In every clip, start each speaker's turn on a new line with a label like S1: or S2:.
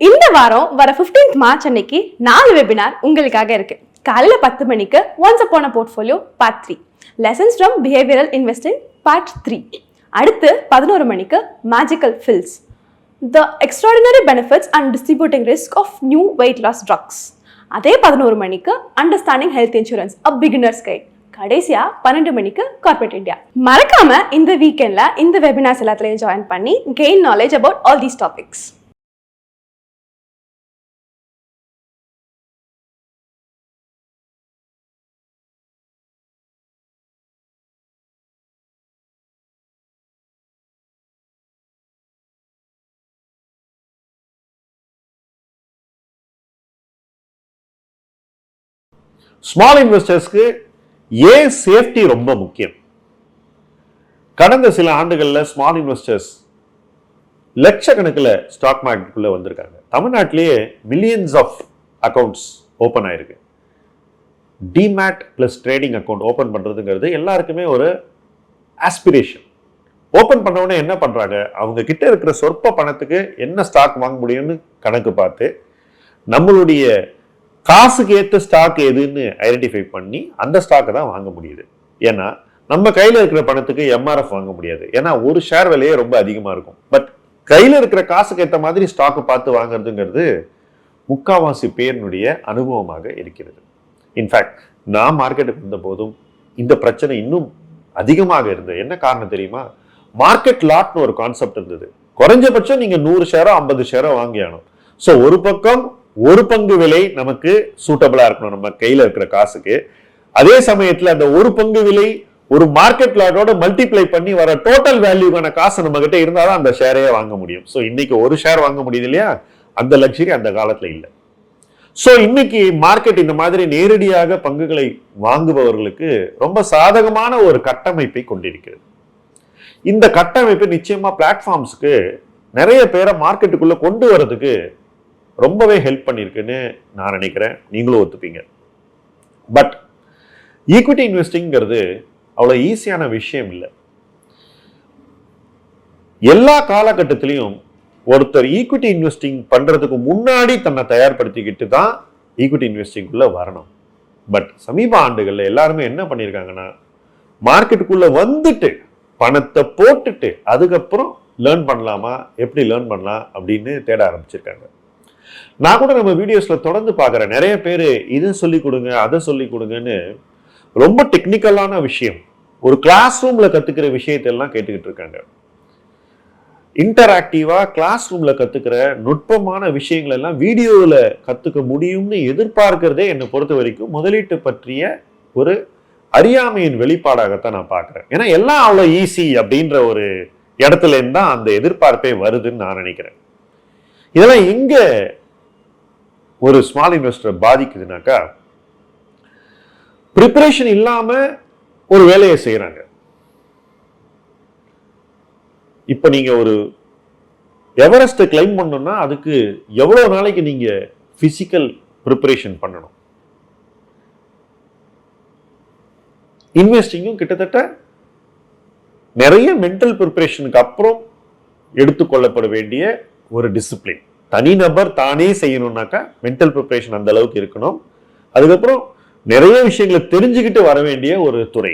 S1: இந்த வாரம் வர 15th மார்ச் அன்னைக்கு 4 வெபினார் உங்களுக்காக இருக்கு. காலையில 10 மணிக்கு once upon a portfolio part 3, lessons from behavioural investing part 3. அடுத்து 11 மணிக்கு magical pills, the extraordinary benefits and distributing risk of new weight loss drugs. அதே 11 மணிக்கு understanding health insurance a beginner's guide. கடைசியா 12 மணிக்கு கார்பரேட் இந்தியா. மறக்காம இந்த வீக்கெண்ட்ல இந்த வெபினார்ஸ் எல்லாத்துலயும் ஜாயின் பண்ணி gain knowledge about all these topics.
S2: Small இன்வெஸ்டர்ஸ்க்கு ஏன் சேஃப்டி ரொம்ப முக்கியம்? கடந்த சில ஆண்டுகளில் ஸ்மால் இன்வெஸ்டர்ஸ் லட்சக்கணக்கில் ஸ்டாக் மார்க்கெட்டுக்குள்ள வந்திருக்காங்க. தமிழ்நாட்டிலேயே மில்லியன்ஸ் ஆஃப் அக்கௌண்ட்ஸ் ஓப்பன் ஆயிருக்கு. Demat plus trading account open பண்றதுங்கிறது எல்லாருக்குமே ஒரு ஆஸ்பிரேஷன். ஓப்பன் பண்ண உடனே என்ன பண்றாங்க, அவங்க கிட்ட இருக்கிற சொற்ப பணத்துக்கு என்ன ஸ்டாக் வாங்க முடியும்னு கணக்கு பார்த்து நம்மளுடைய காசுக்கு ஏற்ற ஸ்டாக் எதுன்னு ஐடென்டிஃபை பண்ணி அந்த ஸ்டாக்கை தான் வாங்க முடியுது. ஏன்னா நம்ம கையில் இருக்கிற பணத்துக்கு எம்ஆர்எஃப் வாங்க முடியாது, ஏன்னா ஒரு ஷேர் விலையே ரொம்ப அதிகமாக இருக்கும். பட் கையில் இருக்கிற காசுக்கு ஏற்ற மாதிரி ஸ்டாக்கை பார்த்து வாங்குறதுங்கிறது முக்காவாசி பேருடைய அனுபவமாக இருக்கிறது. இன்ஃபேக்ட் நான் மார்க்கெட்டுக்கு வந்த போதும் இந்த பிரச்சனை இன்னும் அதிகமாக இருந்தது. என்ன காரணம் தெரியுமா? மார்க்கெட் லாட்னு ஒரு கான்செப்ட் இருந்தது. குறைஞ்சபட்சம் நீங்க 100 ஷேரோ 50 ஷேரோ வாங்கி ஆகணும். ஸோ ஒரு பக்கம் ஒரு பங்கு விலை நமக்கு சூட்டபிளா இருக்கணும் நம்ம கையில இருக்கிற காசுக்கு. அதே சமயத்துல அந்த ஒரு பங்கு விலை ஒரு மார்க்கெட் லாட்டோட மல்டிப்ளை பண்ணி வர டோட்டல் வேல்யூக்கான காசு நம்ம கிட்ட இருந்தாதான் அந்த ஷேரையே வாங்க முடியும். ஸோ இன்னைக்கு ஒரு ஷேர் வாங்க முடியுது இல்லையா, அந்த லக்ஸரி அந்த காலத்துல இல்லை. ஸோ இன்னைக்கு மார்க்கெட் இந்த மாதிரி நேரடியாக பங்குகளை வாங்குபவர்களுக்கு ரொம்ப சாதகமான ஒரு கட்டமைப்பை கொண்டிருக்கிறது. இந்த கட்டமைப்பு நிச்சயமா பிளாட்ஃபார்ம்ஸ்க்கு நிறைய பேரை மார்க்கெட்டுக்குள்ள கொண்டு வரதுக்கு ரொம்பவே ஹெல்ப் பண்ணியிருக்குன்னு நான் நினைக்கிறேன், நீங்களும் ஒத்துப்பீங்க. பட் ஈக்விட்டி இன்வெஸ்டிங்கிறது அவ்வளோ ஈஸியான விஷயம் இல்லை. எல்லா காலகட்டத்திலையும் ஒருத்தர் ஈக்விட்டி இன்வெஸ்டிங் பண்றதுக்கு முன்னாடி தன்னை தயார்படுத்திக்கிட்டு தான் ஈக்விட்டி இன்வெஸ்டிங்குள்ள வரணும். பட் சமீப ஆண்டுகள்ல எல்லாருமே என்ன பண்ணியிருக்காங்கன்னா, மார்க்கெட்டுக்குள்ள வந்துட்டு பணத்தை போட்டுட்டு அதுக்கப்புறம் லேர்ன் பண்ணலாமா, எப்படி லேர்ன் பண்ணலாம் அப்படின்னு தேட ஆரம்பிச்சிருக்காங்க. நான் கூட நம்ம வீடியோஸ்ல தொடர்ந்து பார்க்குறேன், நிறைய பேர் இதை சொல்லி கொடுங்க அதை சொல்லி கொடுங்கன்னு ரொம்ப டெக்னிக்கலான விஷயம், ஒரு கிளாஸ் ரூம்ல கத்துக்கிற விஷயத்தெல்லாம் கேட்டுக்கிட்டு இருக்காங்க. இன்டராக்டிவா கிளாஸ் ரூம்ல கத்துக்கிற நுட்பமான விஷயங்கள் எல்லாம் வீடியோவில் கத்துக்க முடியும்னு எதிர்பார்க்கிறதே என்னை பொறுத்த வரைக்கும் முதலீட்டு பற்றிய ஒரு அறியாமையின் வெளிப்பாடாகத்தான் நான் பார்க்குறேன். ஏன்னா எல்லாம் அவ்வளோ ஈஸி அப்படின்ற ஒரு இடத்துல இருந்து தான் அந்த எதிர்பார்ப்பே வருதுன்னு நான் நினைக்கிறேன். இதெல்லாம் எங்க ஒரு ஸ்மால் இன்வெஸ்டரை பாதிக்குதுனாக்கா, ப்ரிப்பரேஷன் இல்லாம ஒரு வேலையை செய்யறாங்க. இப்ப நீங்க ஒரு எவரெஸ்ட் கிளைம் பண்ணணும்னா அதுக்கு எவ்வளவு நாளைக்கு நீங்க பிசிக்கல் ப்ரிப்பரேஷன் பண்ணணும். இன்வெஸ்டிங்கும் கிட்டத்தட்ட நிறைய மென்டல் ப்ரிப்பரேஷனுக்கு அப்புறம் எடுத்துக்கொள்ளப்பட வேண்டிய ஒரு டிசிப்ளின். தனிநபர் தானே செய்யணும்னாக்கா மென்டல் ப்ரிப்பரேஷன் அந்த அளவுக்கு இருக்கணும். அதுக்கப்புறம் நிறைய விஷயங்களை தெரிஞ்சுக்கிட்டு வர வேண்டிய ஒரு துறை.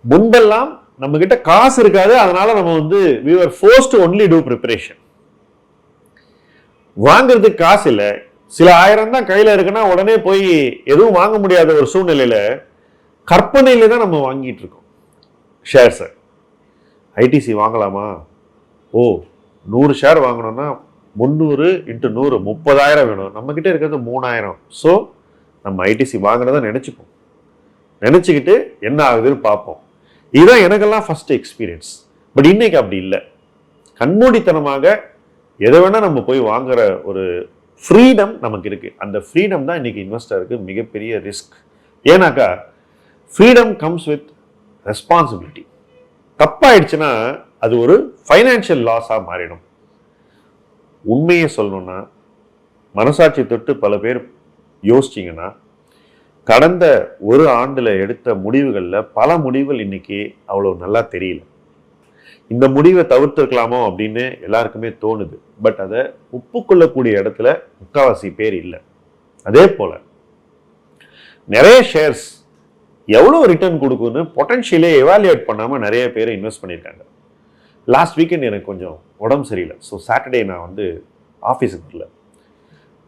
S2: முன்பெல்லாம் நம்ம கிட்ட காசு இருக்காது, அதனால நம்ம we were forced to only do preparation. வாங்குறதுக்கு காசு இல்லை, சில ஆயிரம் தான் கையில இருக்குன்னா உடனே போய் எதுவும் வாங்க முடியாத ஒரு சூழ்நிலையில கற்பனையில தான் நம்ம வாங்கிட்டு இருக்கோம் ஷேர்ஸை. ஐடிசி வாங்கலாமா? ஓ 100 ஷேர் வாங்கணும்னா 300 × 100 30,000 வேணும், நம்ம கிட்ட இருக்கிறது 3,000. ஸோ நம்ம ஐடிசி வாங்கினதை நினைச்சுப்போம், நினைச்சுக்கிட்டு என்ன ஆகுதுன்னு பார்ப்போம். இதுதான் எனக்கெல்லாம் ஃபர்ஸ்ட் எக்ஸ்பீரியன்ஸ். பட் இன்னைக்கு அப்படி இல்லை. கண்மூடித்தனமாக எதை வேணா நம்ம போய் வாங்குற ஒரு ஃப்ரீடம் நமக்கு இருக்கு. அந்த ஃப்ரீடம் தான் இன்னைக்கு இன்வெஸ்டருக்கு மிகப்பெரிய ரிஸ்க். ஏன்னாக்கா ஃப்ரீடம் கம்ஸ் வித் ரெஸ்பான்சிபிலிட்டி. தப்பாயிடுச்சுன்னா அது ஒரு ஃபைனான்சியல் லாஸா மாறிடும். உண்மையை சொல்லணும்னா, மனசாட்சி தொட்டு பல பேர் யோசிச்சிங்கன்னா, கடந்த ஒரு ஆண்டுல எடுத்த முடிவுகளில் பல முடிவுகள் இன்னைக்கு அவ்வளோ நல்லா தெரியல. இந்த முடிவை தவிர்த்திருக்கலாமோ அப்படின்னு எல்லாருக்குமே தோணுது. பட் அதை ஒப்புக்கொள்ளக்கூடிய இடத்துல முக்காவாசி பேர் இல்லை. அதே போல நிறைய ஷேர்ஸ் எவ்வளோ ரிட்டர்ன் கொடுக்குன்னு பொட்டன்ஷியலே எவாலுவேட் பண்ணாமல் நிறைய பேர் இன்வெஸ்ட் பண்ணியிருக்காங்க. லாஸ்ட் வீக்கெண்ட் எனக்கு கொஞ்சம் உடம்பு சரியில்லை. ஸோ சாட்டர்டே நான் வந்து ஆஃபீஸுக்கு வரல,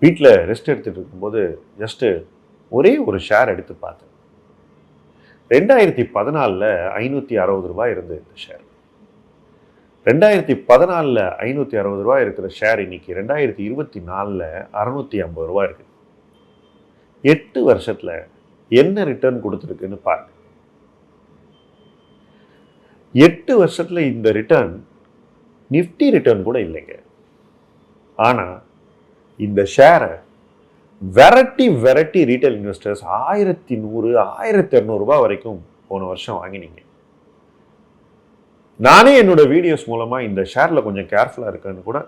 S2: வீட்டில் ரெஸ்ட் எடுத்துகிட்டு இருக்கும்போது ஜஸ்ட்டு ஒரே ஒரு ஷேர் எடுத்து பார்த்தேன். 2014 560 இருந்தது இந்த ஷேர். 2014 560 இருக்கிற ஷேர் இன்னைக்கு 2024 650 இருக்கு. 8 வருஷத்துல என்ன ரிட்டர்ன் கொடுத்துருக்குன்னு பாருங்க. 8 வருஷத்துல இந்த ரிட்டர்ன் நிஃப்டி ரிட்டர்ன் கூட இல்லைங்க. ஆனா இந்த ஷேரை வெரைட்டி ரீட்டைல் இன்வெஸ்டர்ஸ் 1100 1200 வரைக்கும் போன வருஷம் வாங்கினீங்க. நானே என்னோட வீடியோஸ் மூலமா இந்த ஷேர்ல கொஞ்சம் கேர்ஃபுல்லா இருக்குன்னு கூட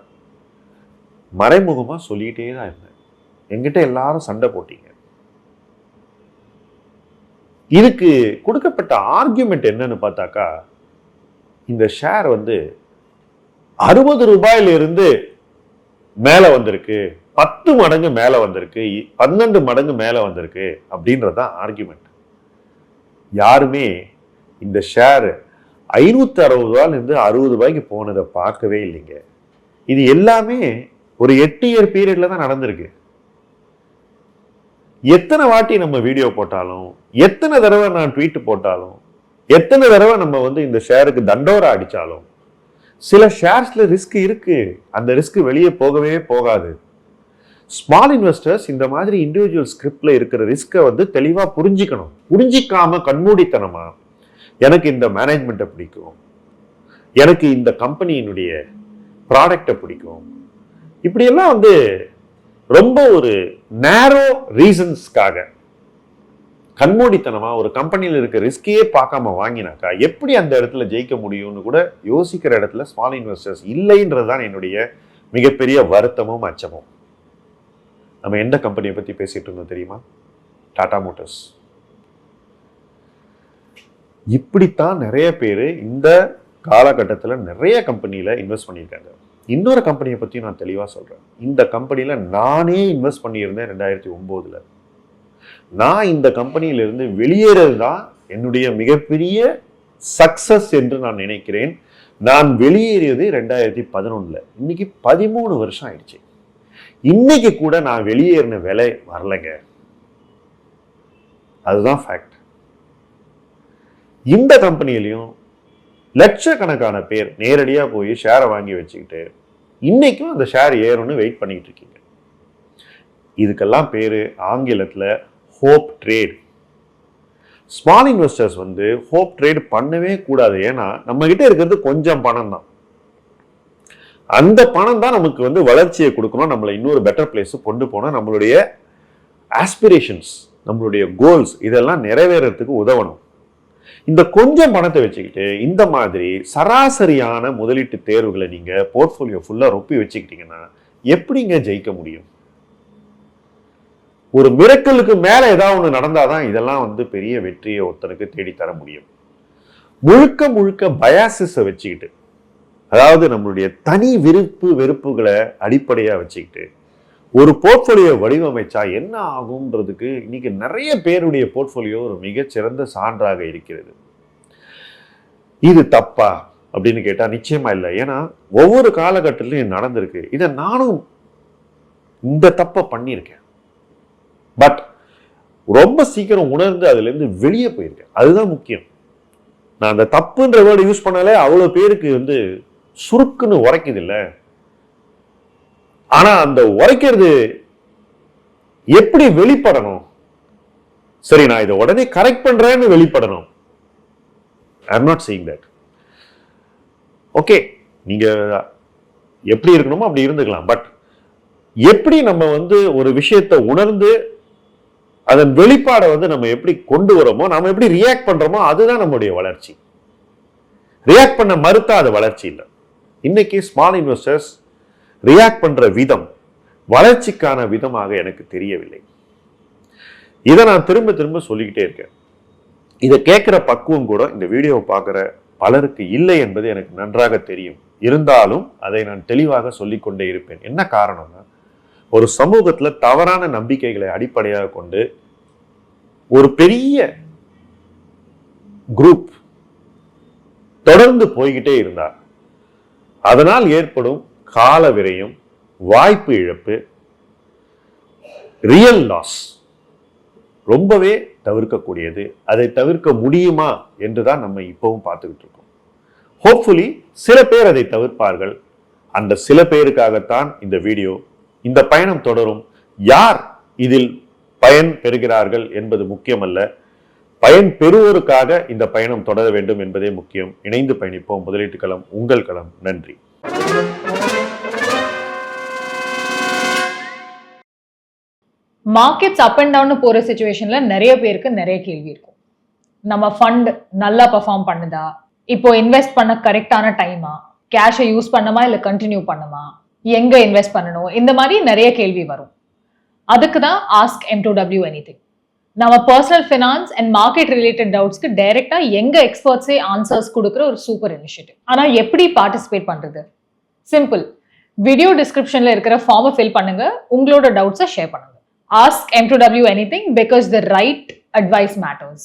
S2: மறைமுகமா சொல்லிட்டே தான் இருந்தேன். என்கிட்ட எல்லாரும் சண்டை போட்டீங்க. இதுக்கு கொடுக்கப்பட்ட ஆர்கியூமெண்ட் என்னன்னு பார்த்தாக்கா, இந்த ஷேர் வந்து 60 ரூபாயிலிருந்து மேல வந்திருக்கு, 10 மடங்கு மேல வந்திருக்கு, 12 மடங்கு மேல வந்திருக்கு அப்படின்றதான் ஆர்கியூமெண்ட். யாருமே இந்த ஷேர் 560 60 போனதை பார்க்கவே இல்லைங்க. இது எல்லாமே ஒரு 8 இயர் பீரியட்ல தான் நடந்திருக்கு. எத்தனை வாட்டி நம்ம வீடியோ போட்டாலும், எத்தனை தடவை நான் ட்வீட் போட்டாலும், எத்தனை தடவை நம்ம வந்து இந்த ஷேருக்கு தண்டோரா அடிச்சாலும், சில ஷேர்ஸ்ல ரிஸ்க் இருக்கு. அந்த ரிஸ்க் வெளியே போகவே போகாது. ஸ்மால் இன்வெஸ்டர்ஸ் இந்த மாதிரி இண்டிவிஜுவல் ஸ்கிரிப்ட்ல இருக்கிற ரிஸ்கை வந்து தெளிவா புரிஞ்சிக்கணும். புரிஞ்சிக்காம கண்மூடித்தனமா எனக்கு இந்த மேனேஜ்மெண்ட்டை பிடிக்கும், எனக்கு இந்த கம்பெனியினுடைய ப்ராடக்டை பிடிக்கும், இப்படியெல்லாம் வந்து ரொம்ப ஒரு நேரோ ரீசன்ஸ்க்காக கண்மூடித்தனமா ஒரு கம்பெனியில் இருக்க ரிஸ்கையே பார்க்காம வாங்கினாக்கா எப்படி அந்த இடத்துல ஜெயிக்க முடியும்னு கூட யோசிக்கிற இடத்துல ஸ்மால் இன்வெஸ்டர்ஸ் இல்லைன்றதுதான் என்னுடைய மிகப்பெரிய வருத்தமும் அச்சமும். நம்ம எந்த கம்பெனியை பத்தி பேசிட்டு இருந்தோம் தெரியுமா? டாடா மோட்டார்ஸ். இப்படித்தான் நிறைய பேர் இந்த காலகட்டத்தில் நிறைய கம்பெனியில இன்வெஸ்ட் பண்ணியிருக்காங்க. இன்னொரு கம்பெனியை பத்தி நான் தெளிவா சொல்றேன். இந்த கம்பெனியில நானே இன்வெஸ்ட் பண்ணியிருந்தேன் 2009. நான் இந்த கம்பெனியிலிருந்து வெளியேறது தான் என்னுடைய மிகப்பெரிய சக்சஸ் என்று நான் நினைக்கிறேன். நான் வெளியேறியது 2011. இன்னைக்கு 13 வருஷம் ஆயிடுச்சு. இன்னைக்கு கூட நான் வெளியேறின விலை வரலைங்க. அதுதான் ஃபேக்ட். இந்த கம்பெனியிலையும் லட்சக்கணக்கான பேர் நேரடியா போய் ஷேரை வாங்கி வச்சுக்கிட்டு இன்னைக்கும் அந்த ஷேர் ஏறும்னு வெயிட் பண்ணிட்டு இருக்கீங்க. இதுக்கெல்லாம் பேரு ஆங்கிலத்துல ஹோப் ட்ரேட். ஸ்மால் இன்வெஸ்டர்ஸ் வந்து ஹோப் ட்ரேட் பண்ணவே கூடாது. ஏன்னா நம்ம கிட்ட இருக்கிறது கொஞ்சம் பணம் தான். அந்த பணம் தான் நமக்கு வந்து வளர்ச்சியை கொடுக்கணும், நம்மளை இன்னொரு பெட்டர் பிளேஸ் கொண்டு போனா நம்மளுடைய ஆஸ்பிரேஷன்ஸ், நம்மளுடைய கோல்ஸ் இதெல்லாம் நிறைவேறதுக்கு உதவணும். இந்த கொஞ்சம் பணத்தை வச்சுக்கிட்டு இந்த மாதிரி சராசரியான முதலீட்டு தேர்வுகளை நீங்க போர்ட்போலியோ ஃபுல்லா ரொப்பி வச்சுக்கிட்டீங்கன்னா எப்படிங்க ஜெயிக்க முடியும்? ஒரு மிரக்கலுக்கு மேல ஏதாவது ஒண்ணு நடந்தாதான் இதெல்லாம் வந்து பெரிய வெற்றியை ஒருத்தனுக்கு தேடித்தர முடியும். முழுக்க முழுக்க பயாசிஸை வச்சுக்கிட்டு, அதாவது நம்மளுடைய தனி வெறுப்புகளை அடிப்படையா வச்சுக்கிட்டு ஒரு போர்ட்போலியோ வடிவமைச்சா என்ன ஆகும்ன்றதுக்கு இன்னைக்கு நிறைய பேருடைய போர்ட்போலியோ ஒரு மிகச்சிறந்த சான்றாக இருக்கிறது. இது தப்பா அப்படின்னு கேட்டா நிச்சயமா இல்லை. ஏன்னா ஒவ்வொரு காலகட்டத்திலையும் நடந்திருக்கு. இதை நானும் இந்த தப்பை பண்ணியிருக்கேன். பட் ரொம்ப சீக்கிரம் உணர்ந்து அதுல இருந்து வெளியே போயிருக்கேன். அதுதான் முக்கியம். நான் அந்த தப்புன்ற வேர்டு யூஸ் பண்ணாலே அவ்வளவு பேருக்கு வந்து சுருக்குன்னு உரைக்குது இல்ல. ஆனா அந்த உரைக்கிறது எப்படி வெளிப்படணும்? சரி, நான் இதை உடனே கரெக்ட் பண்றேன்னு வெளிப்படணும். I am not saying that. Okay, நீங்க எப்படி இருக்கணுமோ அப்படி இருந்துக்கலாம். பட் எப்படி நம்ம வந்து ஒரு விஷயத்தை உணர்ந்து அதன் வெளிப்பாடை வந்து நம்ம எப்படி கொண்டு வரோமோ, நம்ம எப்படி ரியாக்ட் பண்றோமோ அதுதான் நம்முடைய வளர்ச்சி. ரியாக்ட் பண்ண மறுத்தா அது வளர்ச்சி இல்லை. இன்னைக்கு ஸ்மால் இன்வெஸ்டர்ஸ் ரியாக்ட் பண்ற விதம் வளர்ச்சிக்கான விதமாக எனக்கு தெரியவில்லை. இதை நான் திரும்ப திரும்ப சொல்லிக்கிட்டே இருக்கேன். இதை கேட்கிற பக்குவம் கூட இந்த வீடியோவை பார்க்குற பலருக்கு இல்லை என்பது எனக்கு நன்றாக தெரியும். இருந்தாலும் அதை நான் தெளிவாக சொல்லிக்கொண்டே இருப்பேன். என்ன காரணம்னா, ஒரு சமூகத்துல தவறான நம்பிக்கைகளை அடிப்படையாக கொண்டு ஒரு பெரிய குரூப் தொடர்ந்து போய்கிட்டே இருந்தார். அதனால் ஏற்படும் கால விரயம், வாய்ப்பு இழப்பு, ரியல் லாஸ் ரொம்பவே தவிர்க்கக்கூடியது. அதை தவிர்க்க முடியுமா என்றுதான் நம்ம இப்பவும் பார்த்துக்கிட்டு இருக்கோம். ஹோப்ஃபுல்லி சில பேர் அதை தவிர்ப்பார்கள். அந்த சில பேருக்காகத்தான் இந்த வீடியோ. இந்த பயணம் தொடரும். யார் இதில் பயன் பெறுகிறார்கள் என்பது முக்கியமல்ல, பயன் பெறுவோருக்காக இந்த பயணம் தொடர வேண்டும் என்பதே முக்கியம். இணைந்து பயணிப்போம். முதலீட்டு களம் உங்கள் களம். நன்றி.
S3: மார்க்கெட்ஸ் அப் அண்ட் டவுன் போற சிச்சுவேஷன்ல நிறைய பேருக்கு நிறைய கேள்வி இருக்கும். நம்ம ஃபண்ட் நல்லா பெர்ஃபார்ம் பண்ணுதா, இப்போ இன்வெஸ்ட் பண்ண கரெக்டான டைமா, கேஷை யூஸ் பண்ணமா இல்லை கண்டினியூ பண்ணுமா, எங்க இன்வெஸ்ட் பண்ணணும், இந்த மாதிரி நிறைய கேள்வி வரும். அதுக்கு தான் ஆஸ்க் M2W எனிதிங். நம்ம personal finance and market related டவுட்ஸ்க்கு டைரக்டா எங்க எக்ஸ்பர்ட்ஸே ஆன்சர்ஸ் கொடுக்குற ஒரு சூப்பர் இனிஷியேட்டிவ். ஆனா எப்படி பார்ட்டிசிபேட் பண்றது? சிம்பிள். வீடியோ டிஸ்கிரிப்ஷன்ல இருக்கிற ஃபார்மை ஃபில் பண்ணுங்க, உங்களோட டவுட்ஸை ஷேர் பண்ணுங்க. Ask M2W anything because the right advice matters.